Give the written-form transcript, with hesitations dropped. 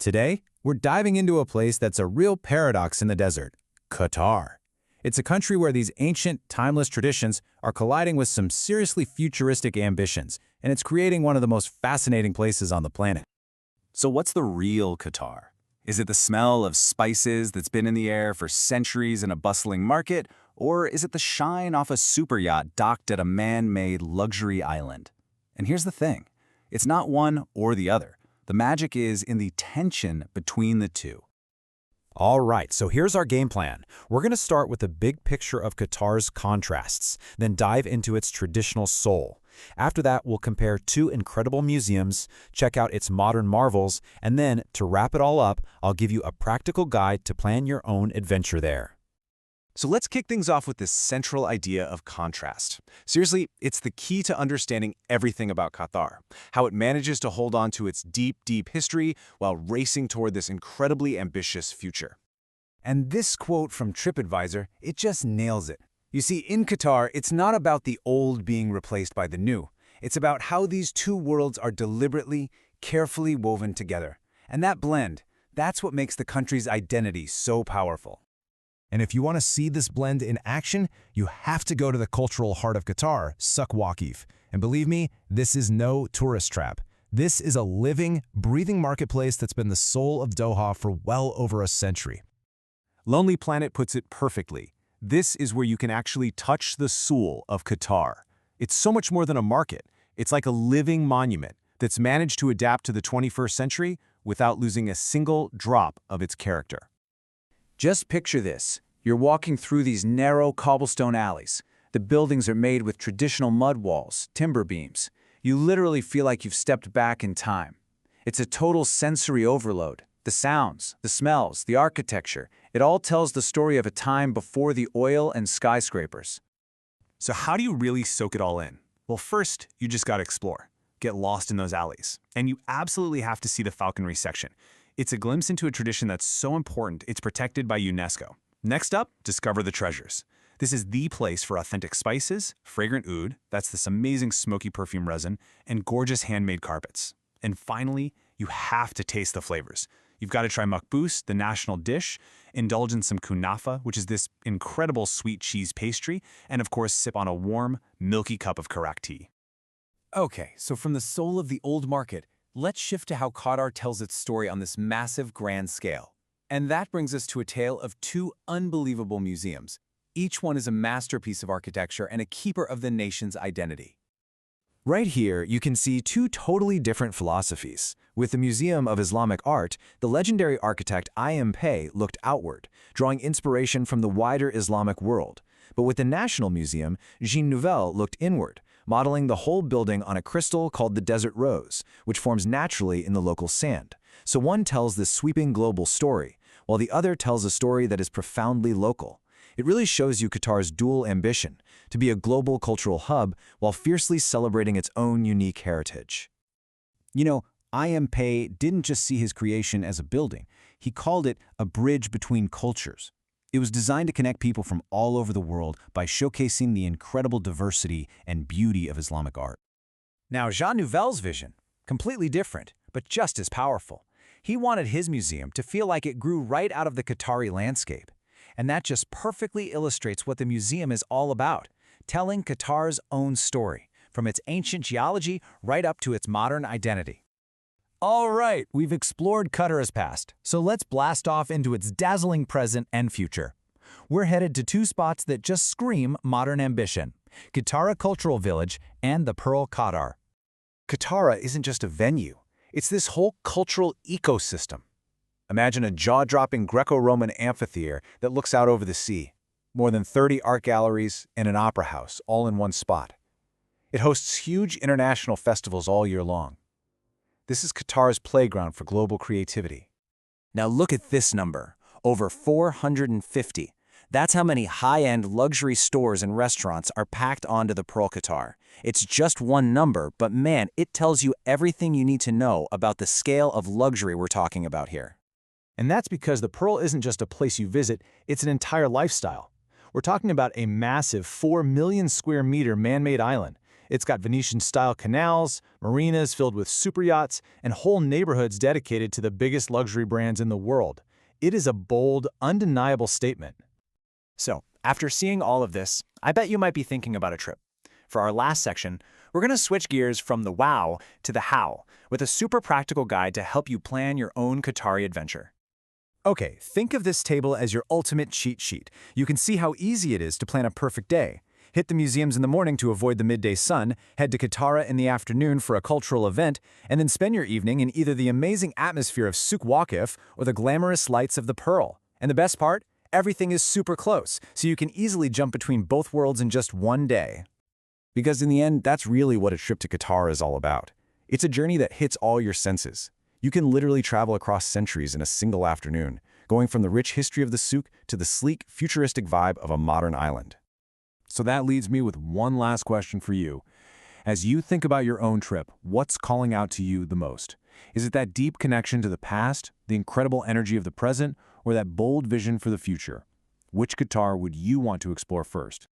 Today, we're diving into a place that's a real paradox in the desert, Qatar. It's a country where these ancient, timeless traditions are colliding with some seriously futuristic ambitions, and it's creating one of the most fascinating places on the planet. So what's the real Qatar? Is it the smell of spices that's been in the air for centuries in a bustling market, or is it the shine off a super yacht docked at a man-made luxury island? And here's the thing, it's not one or the other. The magic is in the tension between the two. All right, so here's our game plan. We're going to start with the big picture of Qatar's contrasts, then dive into its traditional soul. After that, we'll compare two incredible museums, check out its modern marvels, and then, to wrap it all up, I'll give you a practical guide to plan your own adventure there. So let's kick things off with this central idea of contrast. Seriously, it's the key to understanding everything about Qatar, how it manages to hold on to its deep, deep history while racing toward this incredibly ambitious future. And this quote from TripAdvisor, it just nails it. You see, in Qatar, it's not about the old being replaced by the new. It's about how these two worlds are deliberately, carefully woven together. And that blend, that's what makes the country's identity so powerful. And if you want to see this blend in action, you have to go to the cultural heart of Qatar, Souq Waqif. And believe me, this is no tourist trap. This is a living, breathing marketplace that's been the soul of Doha for well over a century. Lonely Planet puts it perfectly. This is where you can actually touch the soul of Qatar. It's so much more than a market. It's like a living monument that's managed to adapt to the 21st century without losing a single drop of its character. Just picture this. You're walking through these narrow cobblestone alleys. The buildings are made with traditional mud walls, timber beams. You literally feel like you've stepped back in time. It's a total sensory overload. The sounds, the smells, the architecture, it all tells the story of a time before the oil and skyscrapers. So how do you really soak it all in? Well, first, you just gotta explore. Get lost in those alleys. And you absolutely have to see the falconry section. It's a glimpse into a tradition that's so important, it's protected by UNESCO. Next up, discover the treasures. This is the place for authentic spices, fragrant oud, that's this amazing smoky perfume resin, and gorgeous handmade carpets. And finally, you have to taste the flavors. You've got to try makbous, the national dish, indulge in some kunafa, which is this incredible sweet cheese pastry, and of course sip on a warm, milky cup of karak tea. Okay, so from the soul of the old market, let's shift to how Qatar tells its story on this massive grand scale. And that brings us to a tale of two unbelievable museums. Each one is a masterpiece of architecture and a keeper of the nation's identity. Right here, you can see two totally different philosophies. With the Museum of Islamic Art, the legendary architect I.M. looked outward, drawing inspiration from the wider Islamic world. But with the National Museum, Jean Nouvel looked inward, modeling the whole building on a crystal called the desert rose, which forms naturally in the local sand. So one tells this sweeping global story, while the other tells a story that is profoundly local. It really shows you Qatar's dual ambition, to be a global cultural hub while fiercely celebrating its own unique heritage. You know, I.M. didn't just see his creation as a building, he called it a bridge between cultures. It was designed to connect people from all over the world by showcasing the incredible diversity and beauty of Islamic art. Now, Jean Nouvel's vision, completely different, but just as powerful. He wanted his museum to feel like it grew right out of the Qatari landscape. And that just perfectly illustrates what the museum is all about, telling Qatar's own story, from its ancient geology right up to its modern identity. All right, we've explored Qatar's past, so let's blast off into its dazzling present and future. We're headed to two spots that just scream modern ambition, Qatari Cultural Village and the Pearl Qatar. Qatar isn't just a venue, it's this whole cultural ecosystem. Imagine a jaw-dropping Greco-Roman amphitheater that looks out over the sea. More than 30 art galleries and an opera house, all in one spot. It hosts huge international festivals all year long. This is Qatar's playground for global creativity. Now look at this number, over 450. That's how many high-end luxury stores and restaurants are packed onto the Pearl Qatar. It's just one number, but man, it tells you everything you need to know about the scale of luxury we're talking about here. And that's because the Pearl isn't just a place you visit, it's an entire lifestyle. We're talking about a massive 4 million square meter man-made island. It's got Venetian-style canals, marinas filled with super yachts, and whole neighborhoods dedicated to the biggest luxury brands in the world. It is a bold, undeniable statement. So, after seeing all of this, I bet you might be thinking about a trip. For our last section, we're going to switch gears from the wow to the how, with a super practical guide to help you plan your own Qatari adventure. Okay, think of this table as your ultimate cheat sheet. You can see how easy it is to plan a perfect day. Hit the museums in the morning to avoid the midday sun, head to Qatar in the afternoon for a cultural event, and then spend your evening in either the amazing atmosphere of Souq Waqif or the glamorous lights of the Pearl. And the best part? Everything is super close, so you can easily jump between both worlds in just one day. Because in the end, that's really what a trip to Qatar is all about. It's a journey that hits all your senses. You can literally travel across centuries in a single afternoon, going from the rich history of the souk to the sleek, futuristic vibe of a modern island. So that leaves me with one last question for you. As you think about your own trip, what's calling out to you the most? Is it that deep connection to the past, the incredible energy of the present, or that bold vision for the future? Which Qatar would you want to explore first?